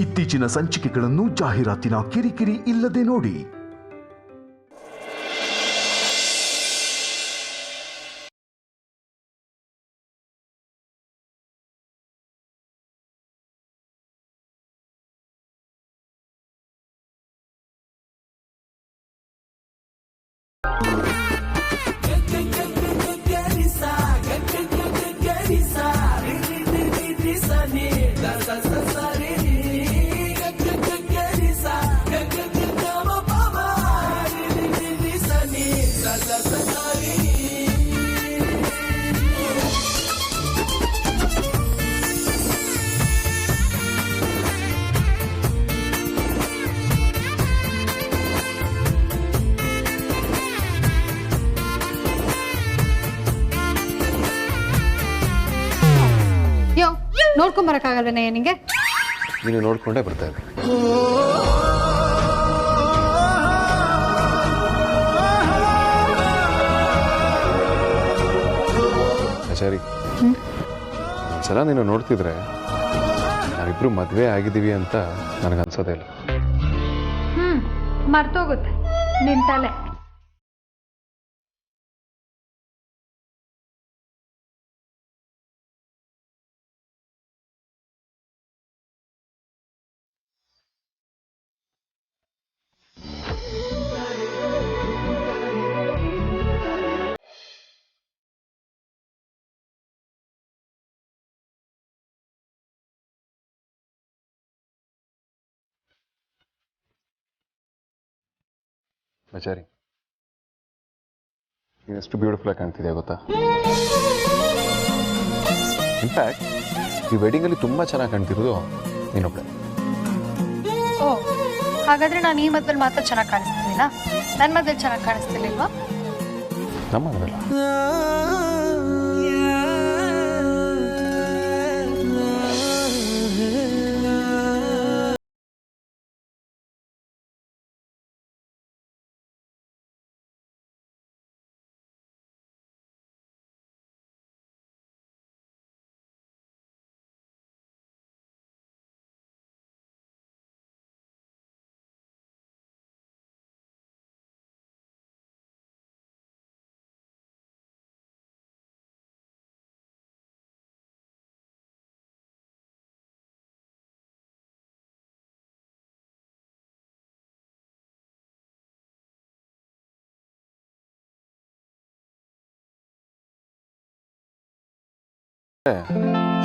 ಇತ್ತೀಚಿನ ಸಂಚಿಕೆಗಳನ್ನು ಜಾಹೀರಾತಿನ ಕಿರಿಕಿರಿ ಇಲ್ಲದೆ ನೋಡಿ. ನೋಡ್ಕೊಂಬರಕ್ಕಾಗಲ್ವೇನೆ ನಿಂಗೆ? ನೀನು ನೋಡ್ಕೊಂಡೇ ಬರ್ತಾ ಇದ್ದೆ. ಆಚಾರಿ, ಒಂದ್ಸಲ ನೀನು ನೋಡ್ತಿದ್ರೆ ನಾವಿಬ್ರು ಮದುವೆ ಆಗಿದ್ದೀವಿ ಅಂತ ನನಗನ್ಸೋದೇ ಇಲ್ಲ. ಮರ್ತೋಗುತ್ತೆ ನಿನ್ ತಲೆ. ಆಚಾರಿ, ನೀನು ಎಷ್ಟು ಬ್ಯೂಟಿಫುಲ್ ಆಗಿ ಕಾಣ್ತಿದ್ಯಾ ಗೊತ್ತಾ? ಇನ್ಫ್ಯಾಕ್ಟ್ ಈ ವೆಡ್ಡಿಂಗಲ್ಲಿ ತುಂಬ ಚೆನ್ನಾಗಿ ಕಾಣ್ತಿರೋದು ನೀನೊಬ್ಬಳೆ. ಓ, ಹಾಗಾದ್ರೆ ನಾನು ಈ ಮದ್ವೆಲಿ ಮಾತ್ರ ಚೆನ್ನಾಗಿ ಕಾಣಿಸ್ತಿರ್ಲಿಲ್ಲ, ನನ್ನ ಮದ್ವೆಲಿ ಚೆನ್ನಾಗಿ ಕಾಣಿಸ್ತಿರ್ಲಿಲ್ವಾ? ನಮ್ಮ ಮದುವೆಲ್ಲ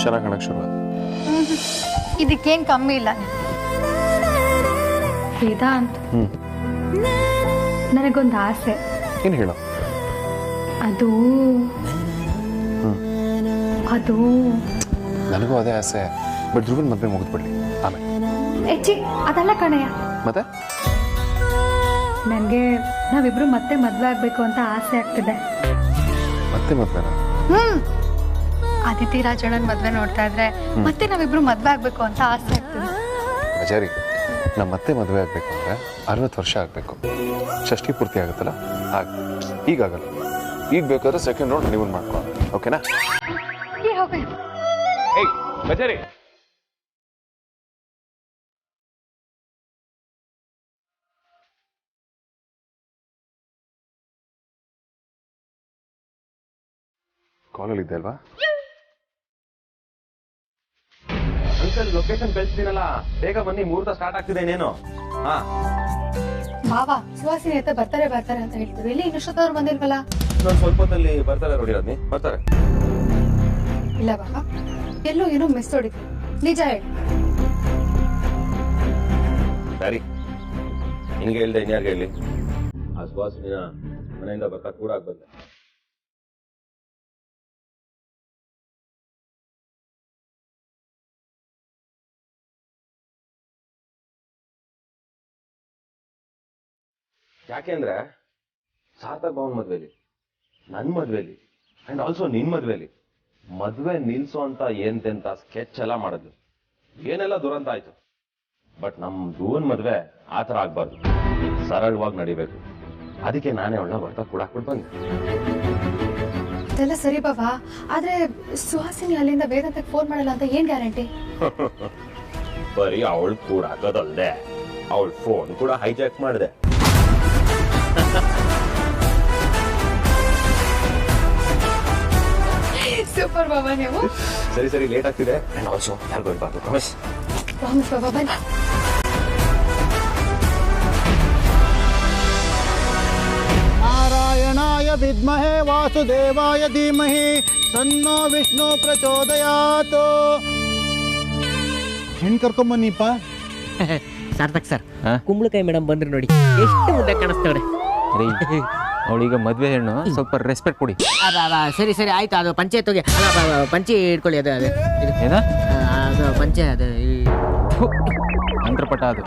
ಚೆನ್ನಾಗಿ ಕಾಣಕ್ಕೆ ಶುರು. ಇದಕ್ಕೇನ್ ಕಮ್ಮಿ ಇಲ್ಲ. ವೇದಾಂತ್, ನನಗೊಂದು ಆಸೆ. ಏನು ಹೇಳು? ಅದು ಅದು ನನಗೂ ಅದೇ ಆಸೆ. ಬಟ್ ಧ್ರುವನ್ ಮದುವೆ ಮುಗಿದ್ಬಿಡ್ಲಿ ಆಮೇಲೆ. ಹೆಚ್ಚಿ ಅದಲ್ಲ ಕಣಯ್ಯ. ಮತ್ತೆ ನನಗೆ ನಾವಿಬ್ರು ಮತ್ತೆ ಮದ್ವೆ ಆಗ್ಬೇಕು ಅಂತ ಆಸೆ ಆಗ್ತಿದೆ. ಮತ್ತೆ ಮದುವೆನಾ? ಅದಿತಿ ರಾಜಣ್ಣನ ಮದ್ವೆ ನೋಡ್ತಾ ಇದ್ರೆ ಮತ್ತೆ ನಾವಿಬ್ರು ಮದ್ವೆ ಆಗ್ಬೇಕು ಅಂತ ಆಸೆ ಆಗ್ತದೆ. ಆಚಾರಿ, ನಮ್ಮ ಮತ್ತೆ ಮದುವೆ ಆಗ್ಬೇಕು ಅಂದ್ರೆ 60 ವರ್ಷ ಆಗ್ಬೇಕು. ಷಷ್ಠಿ ಪೂರ್ತಿ ಆಗುತ್ತಲ್ಲ, ಈಗಾಗಲ್ಲ. ಈಗ ಬೇಕಾದ್ರೆ ಸೆಕೆಂಡ್ ರೌಂಡ್ ನೀವು ಮಾಡ್ಕೊ, ಓಕೆನಾ? ಆಚಾರಿ, ಕಾಲಲ್ಲಿ ಇದ್ದೆ ಅಲ್ವಾ? ಅಂಕಲ್ ಲೊಕೇಶನ್ ಕಳಿಸ್ತೀನಲ್ಲ, ಬೇಗ ಬನ್ನಿ, ಮುಹೂರ್ತ ಸ್ಟಾರ್ಟ್ ಆಗ್ತಿದೆ. ಇನ್ನೇನು? ಹಾ ಮಾವ, ಸುವಾಸಿನಿ ಅಂತ ಬರ್ತಾರೆ ಅಂತ ಹೇಳ್ತೀವಿ. ಇಲ್ಲಿ ಇನ್ನಷ್ಟೊತ್ತವ್ರು ಬಂದಿಲ್ವಲ್ಲ? ನಾನು ಸ್ವಲ್ಪ ಹೊತ್ತಲ್ಲಿ ಬರ್ತಾರೆ ನೋಡಿ. ರತ್ನಿ ಬರ್ತಾರೆ. ಇಲ್ಲ ಬಾಬಾ, ಎಲ್ಲೋ ಏನೋ ಮಿಸ್ ಹೊಡಿತು. ನಿಜ ಹೇಳಿ. ಸರಿ, ನಿನ್ಗೆ ಹೇಳ್ದೆ, ಇನ್ಯಾರಿಗೆ ಹೇಳಿ? ಆ ಸುವಾಸಿನಿನ ಮನೆಯಿಂದ ಬರ್ತಾ ಕೂಡ ಬಂದೆ. ಯಾಕೆಂದ್ರೆ ಸಾರ್ಥಕ್ ಭವನ್ ಮದ್ವೆಲಿ, ನನ್ ಮದ್ವೆಲಿ ಅಂಡ್ ಆಲ್ಸೋ ನಿನ್ ಮದ್ವೆಲಿ ಮದ್ವೆ ನಿಲ್ಸೋ ಅಂತ ಎಂತೆಂತ ಸ್ಕೆಚ್ ಎಲ್ಲ ಮಾಡಿದ್ಲು. ಏನೆಲ್ಲ ದುರಂತ ಆಯ್ತು. ಬಟ್ ನಮ್ ಧ್ರುವನ್ ಮದ್ವೆ ಆತರ ಆಗ್ಬಾರ್ದು, ಸರಳವಾಗಿ ನಡಿಬೇಕು. ಅದಕ್ಕೆ ನಾನೇ ಅವಳ ಬರ್ತಾ ಕೂಡ ಬಂದೆ. ಅದೆಲ್ಲ ಸರಿ ಬಾಬಾ, ಆದ್ರೆ ಸುಹಾಸಿನಿ ಅಲ್ಲಿಂದ ವೇದಾಂತಕ್ಕೆ ಫೋನ್ ಮಾಡಲ್ಲ ಅಂತ ಏನ್ ಗ್ಯಾರಂಟಿ? ಬರೀ ಅವಳು ಕೂಡ ಹಾಕೋದಲ್ದೆ ಅವಳ ಫೋನ್ ಕೂಡ ಹೈಜಾಕ್ ಮಾಡಿದೆ. ಸೂಪರ್ ಬಾಬಾ ನೀವು. ಸರಿ ಲೇಟ್ ಆಗ್ತಿದೆ. ಅಂಡ್ ಆಲ್ಸೋ ಯಾರಿಗೂ ಇರಬಾರ್ದು. ಪ್ರಾಮಿಸ್. ಪ್ರಾಮಿಸ್ ಬಾಬಾ ಬನ್ನಿ. ನಾರಾಯಣಾಯ ವಿದ್ಮಹೇ ವಾಸುದೇವಾಯ ಧೀಮಹಿ ತನ್ನೋ ವಿಷ್ಣು ಪ್ರಚೋದಯಾತ್. ಹೆಣ್ ಕರ್ಕೊಂಬನ್ನಿಪ್ಪ. ಸಾರ್ಥಕ್ ಸರ್, ಕುಂಬಳಕಾಯಿ ಮೇಡಮ್ ಬಂದ್ರು ನೋಡಿ, ಎಷ್ಟು ಮುದ್ದೆ ಕಾಣಿಸ್ತವ್ರೆ. ಅವಳೀಗ ಮದ್ವೆ ಹೆಣ್ಣು, ಸ್ವಲ್ಪ ರೆಸ್ಪೆಕ್ಟ್ ಕೊಡಿ. ಸರಿ ಆಯ್ತು. ಅದು ಪಂಚೆ ತೊಗೆ, ಪಂಚೆ ಇಟ್ಕೊಳ್ಳಿ. ಅದು ಏನ ಅದು ಪಂಚೆ, ಅದು ಮಂತ್ರಪಟ ಅದು.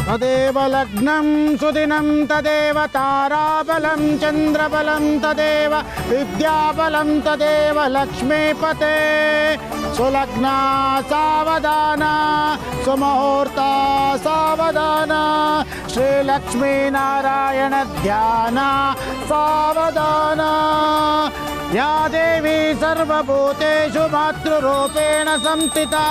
ತದೇವ ಲಗ್ನಂ ಸುದಿನಂ ತದೇವ ತಾರಾಬಲಂ ಚಂದ್ರಬಲಂ ತದೇವ ವಿದ್ಯಾಬಲಂ ತದೇವ ಲಕ್ಷ್ಮೀಪತೆ. ಸುಲಗ್ನ ಸಾವಧಾನ ಸುಮುಹೂರ್ತ ಸಾವಧಾನ ಶ್ರೀಲಕ್ಷ್ಮೀನಾರಾಯಣ ಧ್ಯಾನ ಸಾವಧಾನ. ಯಾ ದೇವಿ ಸರ್ವಭೂತೇಷು ಮಾತೃರೂಪೇಣ ಸಂಸ್ಥಿತಾ.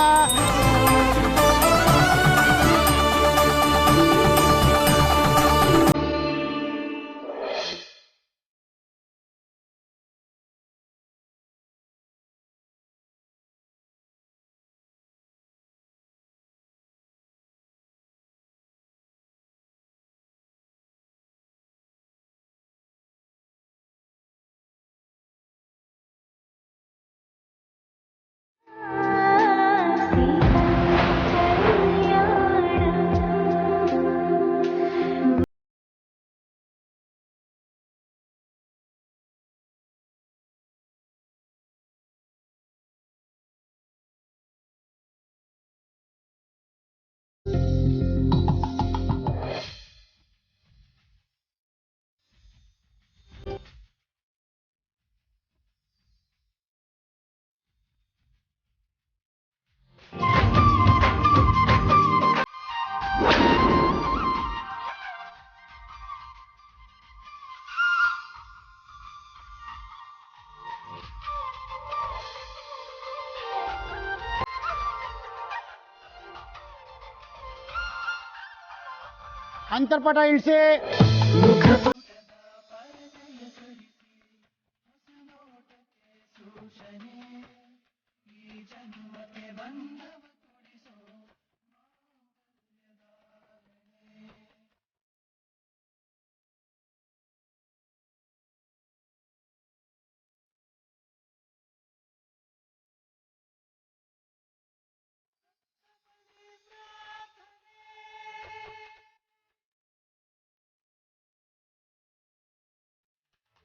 ಅಂತರ್ಪಟ ಇಳಿಸಿ.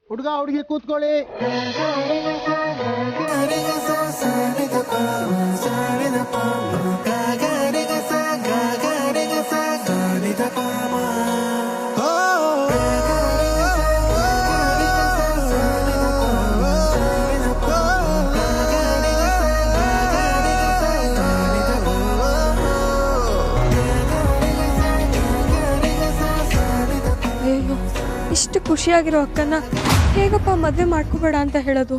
ಹುಡುಗ ಹುಡುಗಿ ಕೂತ್ಕೊಳ್ಳಿ. ಅಯ್ಯೋ, ಇಷ್ಟು ಖುಷಿಯಾಗಿರೋ ಅಕ್ಕನ ಹೇಗಪ್ಪ ಮದುವೆ ಮಾಡ್ಕೋಬೇಡ ಅಂತ ಹೇಳೋದು?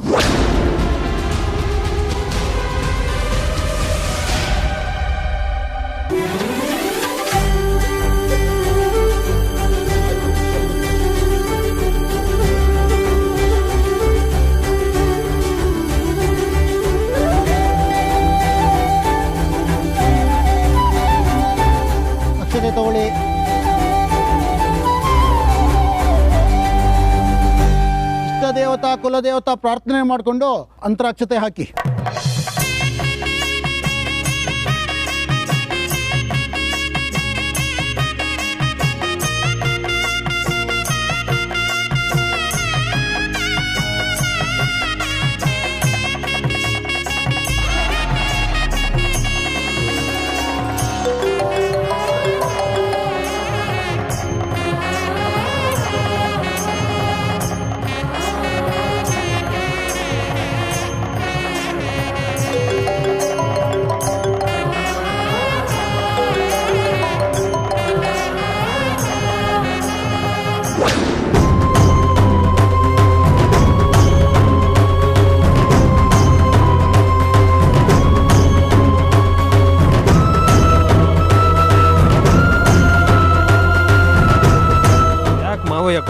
ಅಕ್ಷತೆ ತಗೊಳ್ಳಿ. ದೇವತಾ ಕುಲದೇವತಾ ಪ್ರಾರ್ಥನೆ ಮಾಡಿಕೊಂಡು ಅಂತರಾಕ್ಷತೆ ಹಾಕಿ.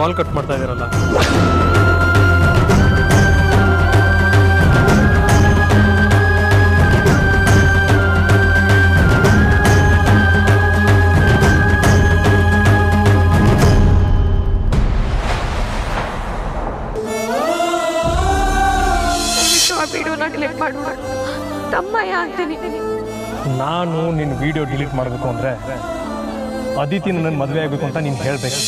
ಕಾಲ್ ಕಟ್ ಮಾಡ್ತಾ ಇದ್ದೀರಲ್ಲ. ಆ ವಿಡಿಯೋನ ಡಿಲೀಟ್ ಮಾಡ್ಬಿಡು. ತಮ್ಮಯ್ಯ ಅಂತೀನಿ. ನಾನು ನಿನ್ನ ವಿಡಿಯೋ ಡಿಲೀಟ್ ಮಾಡಬೇಕು ಅಂದರೆ ಅದಿತಿ ನನ್ನ ಮದುವೆ ಆಗಬೇಕು ಅಂತ ನೀನು ಹೇಳಬೇಕು.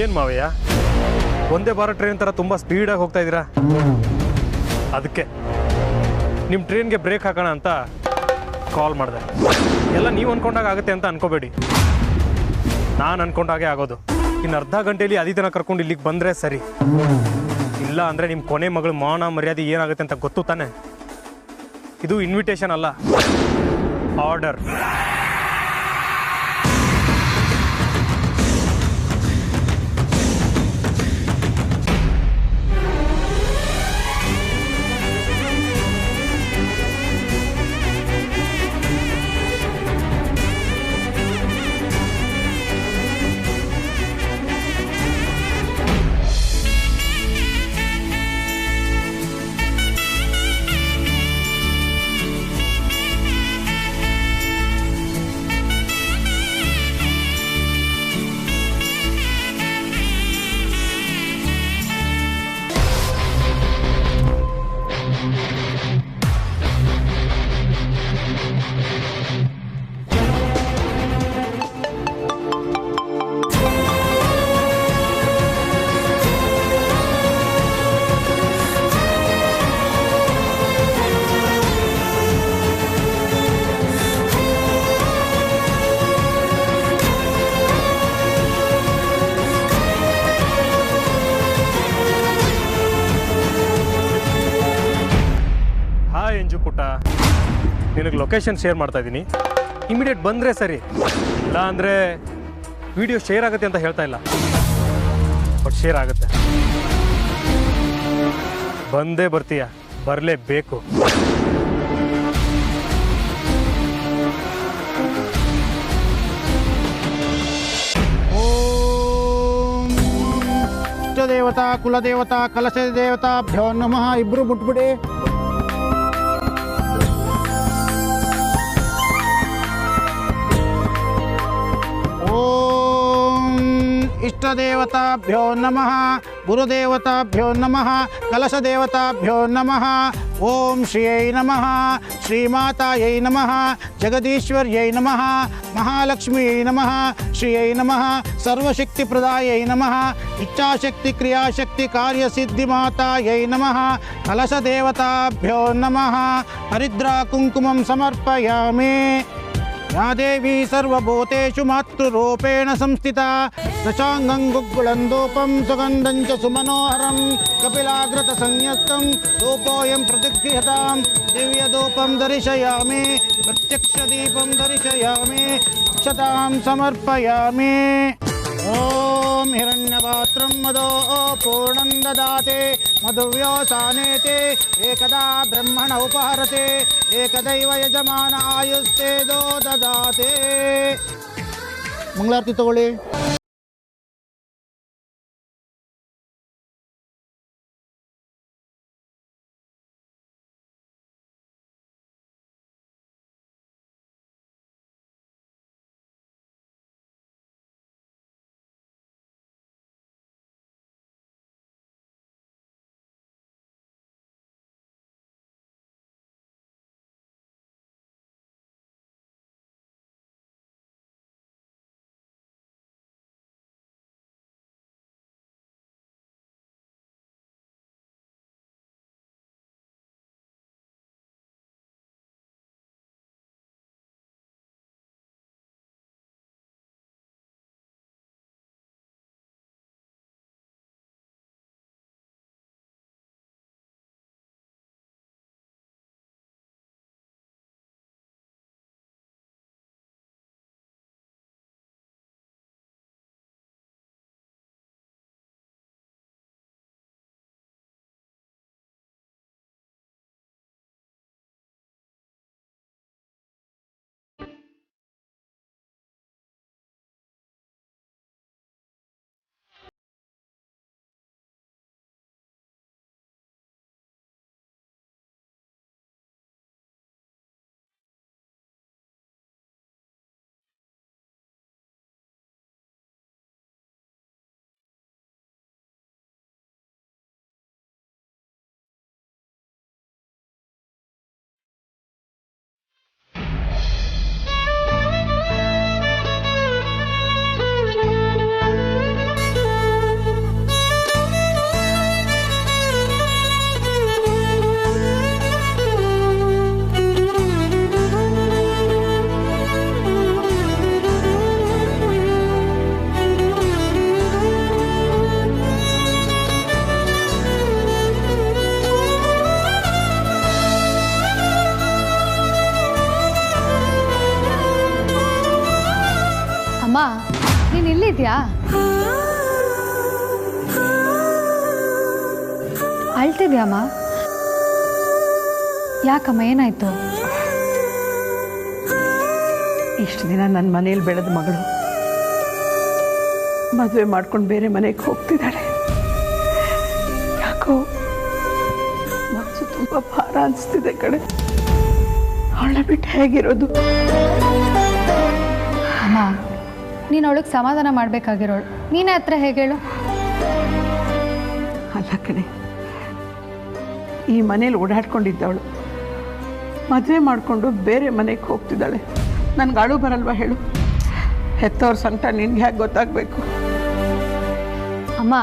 ಏನು ಮಾವಯ್ಯ, ಒಂದೇ ಬಾರ ಟ್ರೈನ್ ಥರ ತುಂಬ ಸ್ಪೀಡಾಗಿ ಹೋಗ್ತಾ ಇದ್ದೀರಾ. ಅದಕ್ಕೆ ನಿಮ್ಮ ಟ್ರೈನ್ಗೆ ಬ್ರೇಕ್ ಹಾಕೋಣ ಅಂತ ಕಾಲ್ ಮಾಡಿದೆ. ಎಲ್ಲ ನೀವು ಅಂದ್ಕೊಂಡಾಗ ಆಗುತ್ತೆ ಅಂತ ಅನ್ಕೋಬೇಡಿ, ನಾನು ಅಂದ್ಕೊಂಡಾಗೆ ಆಗೋದು. ಇನ್ನು ಅರ್ಧ ಗಂಟೆಯಲ್ಲಿ ಅದಿತನ ಕರ್ಕೊಂಡು ಇಲ್ಲಿಗೆ ಬಂದರೆ ಸರಿ, ಇಲ್ಲ ಅಂದರೆ ನಿಮ್ಮ ಕೊನೆ ಮಗಳು ಮಾನ ಮರ್ಯಾದೆ ಏನಾಗುತ್ತೆ ಅಂತ ಗೊತ್ತು ತಾನೆ. ಇದು ಇನ್ವಿಟೇಷನ್ ಅಲ್ಲ, ಆರ್ಡರ್. ಎಂಜು ಪುಟ್ಟ, ನಿನಗೆ ಲೊಕೇಶನ್ ಶೇರ್ ಮಾಡ್ತಾ ಇದ್ದೀನಿ. ಇಮಿಡಿಯೇಟ್ ಬಂದರೆ ಸರಿ, ಇಲ್ಲ ಅಂದರೆ ವಿಡಿಯೋ ಶೇರ್ ಆಗುತ್ತೆ ಅಂತ ಹೇಳ್ತಾ ಇಲ್ಲ, ಬಟ್ ಶೇರ್ ಆಗುತ್ತೆ. ಬಂದೇ ಬರ್ತೀಯ, ಬರಲೇಬೇಕು. ಓಂ ಇಷ್ಟದೇವತಾ ಕುಲದೇವತಾ ಕಲಶ ದೇವತಾಭ್ಯೋ ನಮಃ. ಇಬ್ರು ಬಿಟ್ಬಿಡಿ. इष्टदेवताभ्यो नमः, गुरुदेवताभ्यो नमः, कलशदेवताभ्यो नमः. ओम श्रीयै नमः, श्रीमातायै नमः, जगदीश्वर्यै नमः, महालक्ष्म्यै नमः, श्रीयै नमः, सर्वशक्तिप्रदायै नमः, इच्छाशक्ति क्रियाशक्ति कार्यसिद्धिमातायै नमः, कलशदेवताभ्यो नमः. हरिद्रा कुङ्कुमं समर्पयामि. या देवी सर्वभूतेषु मातृरूपेण संस्थिता, दशांगं गुग्गुळन्दूपं सुगन्धं च सुमनोहरं कपिलाग्रतसंयुक्तं धूपोऽयं प्रतिगृह्यतां. दिव्यधूपं दर्शयामि, प्रत्यक्षदीपं दर्शयामि, अक्षतां समर्पयामि. ओम हिरण्यपात्रं मदो पूर्णं ददाते, मधुव्योसानेते एकदा ब्रह्मण उपहरते, एकदैव यजमान आयुस्ते दो ददाते. मंगलारती तಗೊಳ್ಳಿ. ಅಳ್ತಿದ್ಯಾ? ಅಳ್ತಿದ್ಯಾಮ್ಮ? ಯಾಕಮ್ಮ, ಏನಾಯ್ತು? ಇಷ್ಟು ದಿನ ನನ್ನ ಮನೇಲಿ ಬೆಳೆದ ಮಗಳು ಮದುವೆ ಮಾಡ್ಕೊಂಡು ಬೇರೆ ಮನೆಗೆ ಹೋಗ್ತಿದ್ದಾಳೆ. ಯಾಕೋ ಮನಸ್ಸು ತುಂಬ ಭಾರ ಅನಿಸ್ತಿದೆ ಕಡೆ. ಅವಳ ಬಿಟ್ಟು ಹೇಗಿರೋದು? ಅಮ್ಮ, ನೀನು ಅವಳಿಗೆ ಸಮಾಧಾನ ಮಾಡಬೇಕಾಗಿರೋಳು. ನೀನೇ ಹತ್ರ ಹೇಗೆ ಹೇಳು? ಅಲ್ಲ ಕಣೆ, ಈ ಮನೇಲಿ ಓಡಾಡ್ಕೊಂಡಿದ್ದವಳು ಮದುವೆ ಮಾಡಿಕೊಂಡು ಬೇರೆ ಮನೆಗೆ ಹೋಗ್ತಿದ್ದಾಳೆ. ನನ್ಗೆ ಅಳು ಬರಲ್ವಾ ಹೇಳು? ಹೆತ್ತವ್ರ ಸಂಕಟ ನಿನ್ಗೆ ಹೇಗೆ ಗೊತ್ತಾಗಬೇಕು? ಅಮ್ಮ,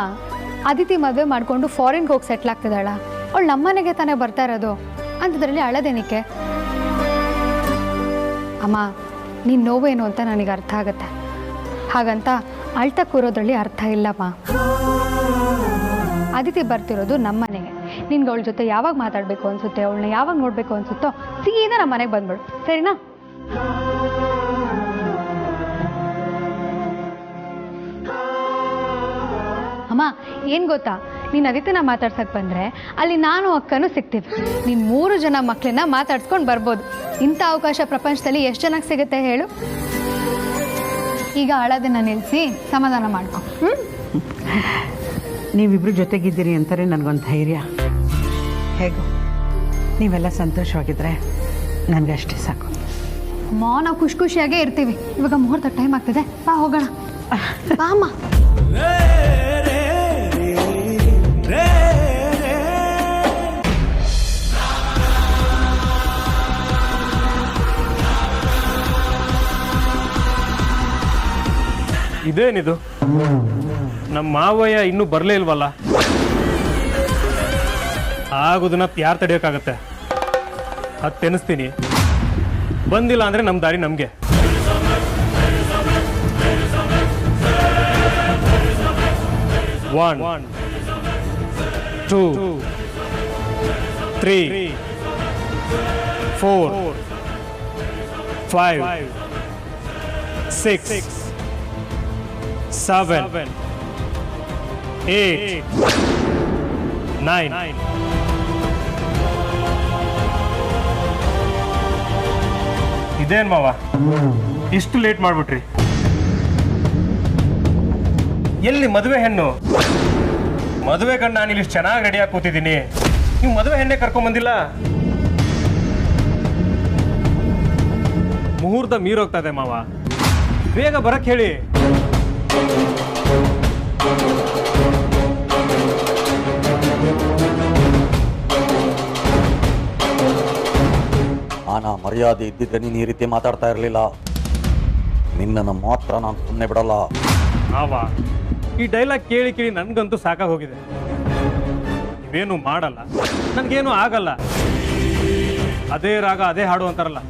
ಅದಿತಿ ಮದುವೆ ಮಾಡಿಕೊಂಡು ಫಾರಿನ್ಗೆ ಹೋಗಿ ಸೆಟ್ಲ್ ಆಗ್ತಿದ್ದಾಳ. ಅವಳು ನಮ್ಮನೆಗೆ ತಾನೇ ಬರ್ತಾ ಇರೋದು. ಅಂಥದ್ರಲ್ಲಿ ಅಳದೇನಿಕೆ? ಅಮ್ಮ, ನಿನ್ನ ನೋವೇನು ಅಂತ ನನಗೆ ಅರ್ಥ ಆಗುತ್ತೆ. ಹಾಗಂತ ಅಳ್ತಾ ಕೂರೋದ್ರಲ್ಲಿ ಅರ್ಥ ಇಲ್ಲಮ್ಮ. ಅದಿತಿ ಬರ್ತಿರೋದು ನಮ್ಮನೆಗೆ. ನಿನ್ಗೆ ಅವಳ ಜೊತೆ ಯಾವಾಗ ಮಾತಾಡಬೇಕು ಅನ್ಸುತ್ತೆ, ಅವಳನ್ನ ಯಾವಾಗ ನೋಡಬೇಕು ಅನ್ಸುತ್ತೋ ಸೀದಾ ನಮ್ಮ ಮನೆಗೆ ಬಂದ್ಬಿಡು, ಸರಿನಾ? ಅಮ್ಮ, ಏನು ಗೊತ್ತಾ, ನೀನು ಅದಿತಿನ ಮಾತಾಡ್ಸಕ್ಕೆ ಬಂದರೆ ಅಲ್ಲಿ ನಾನು ಅಕ್ಕನೂ ಸಿಗ್ತೀವಿ. ನೀನು 3 ಜನ ಮಕ್ಕಳನ್ನ ಮಾತಾಡ್ಸ್ಕೊಂಡು ಬರ್ಬೋದು. ಇಂಥ ಅವಕಾಶ ಪ್ರಪಂಚದಲ್ಲಿ ಎಷ್ಟು ಜನಕ್ಕೆ ಸಿಗುತ್ತೆ ಹೇಳು? ಈಗ ಅಳೋದನ್ನ ನಿಲ್ಲಿಸಿ ಸಮಾಧಾನ ಮಾಡ್ಕೊ. ನೀವಿಬ್ರು ಜೊತೆಗಿದ್ದೀರಿ ಅಂತಾರೆ ನನಗೊಂದು ಧೈರ್ಯ. ಹೇಗೋ ನೀವೆಲ್ಲ ಸಂತೋಷವಾಗಿದ್ದರೆ ನನಗಷ್ಟೇ ಸಾಕು. ಅಮ್ಮ, ನಾವು ಖುಷಿಯಾಗೇ ಇರ್ತೀವಿ. ಇವಾಗ ಮುಹೂರ್ತ ಟೈಮ್ ಆಗ್ತಿದೆ, ಬಾ ಹೋಗೋಣ. ಬಾ ಅಮ್ಮ. ಇದೇನಿದು? ನಮ್ಮ ಮಾವಯ್ಯ ಇನ್ನೂ ಬರಲೇ ಇಲ್ವಲ್ಲ? ಆಗೋದನ್ನ ಯಾರು ತಡೆಯೋಕ್ಕಾಗತ್ತೆ? ಅದು ತೆನಿಸ್ತೀನಿ. ಬಂದಿಲ್ಲ ಅಂದರೆ ನಮ್ಮ ದಾರಿ ನಮಗೆ. One, 2, 3, 4, 5, 6, 7, 8, 9. ಇದೇನ್ ಮಾವ, ಇಷ್ಟು ಲೇಟ್ ಮಾಡ್ಬಿಟ್ರಿ? ಎಲ್ಲಿ ಮದುವೆ ಹೆಣ್ಣು? ಮದುವೆ ಗಂಡ ನಾನು ಇಲ್ಲಿ ಚೆನ್ನಾಗಿ ರೆಡಿಯಾಗಿ ಕೂತಿದ್ದೀನಿ, ನೀವು ಮದುವೆ ಹೆಣ್ಣೆ ಕರ್ಕೊಂಡ್ ಬಂದಿಲ್ಲ. ಮುಹೂರ್ತ ಮೀರೋಗ್ತಾ ಇದೆ ಮಾವ, ಬೇಗ ಬರಕ್ ಹೇಳಿ. ಮಾನ ಮರ್ಯಾದೆ ಇದ್ದಿದ್ರೆ ನೀನು ಈ ರೀತಿ ಮಾತಾಡ್ತಾ ಇರಲಿಲ್ಲ. ನಿನ್ನನ್ನು ಮಾತ್ರ ನಾನು ಸುಮ್ಮನೆ ಬಿಡಲ್ಲ. ಮಾವ, ಈ ಡೈಲಾಗ್ ಕೇಳಿ ಕೇಳಿ ನನ್ಗಂತೂ ಸಾಕಾಗಿ ಹೋಗಿದೆ. ನೀವೇನು ಮಾಡಲ್ಲ, ನನ್ಗೇನು ಆಗಲ್ಲ, ಅದೇ ರಾಗ ಅದೇ ಹಾಡು ಅಂತಾರಲ್ಲ,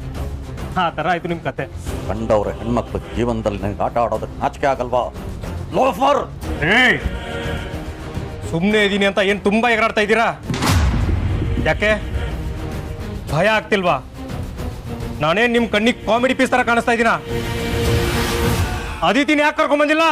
ಆ ಥರ ಆಯ್ತು ನಿಮ್ಮ ಕತೆ. ಕಂಡವ್ರ ಹೆಣ್ಮಕ್ಳು ಜೀವನದಲ್ಲಿ ನನಗೆ ಆಟ ಆಡೋದಕ್ಕೆ ನಾಚಿಕೆ ಆಗಲ್ವಾ? ಲೋಫರ್! ಸುಮ್ಮನೆ ಇದ್ದೀನಿ ಅಂತ ಏನು ತುಂಬಾ ಎಗರಾಡ್ತಾ ಇದ್ದೀರಾ? ಯಾಕೆ ಭಯ ಆಗ್ತಿಲ್ವಾ? ನಾನೇನು ನಿಮ್ಮ ಕಣ್ಣಿಗೆ ಕಾಮಿಡಿ ಪೀಸ್ ಥರ ಕಾಣಿಸ್ತಾ ಇದ್ದೀನ? ಅದಿತಿನ ಯಾಕೆ ಕರ್ಕೊಂಡ್ ಬಂದಿಲ್ಲ?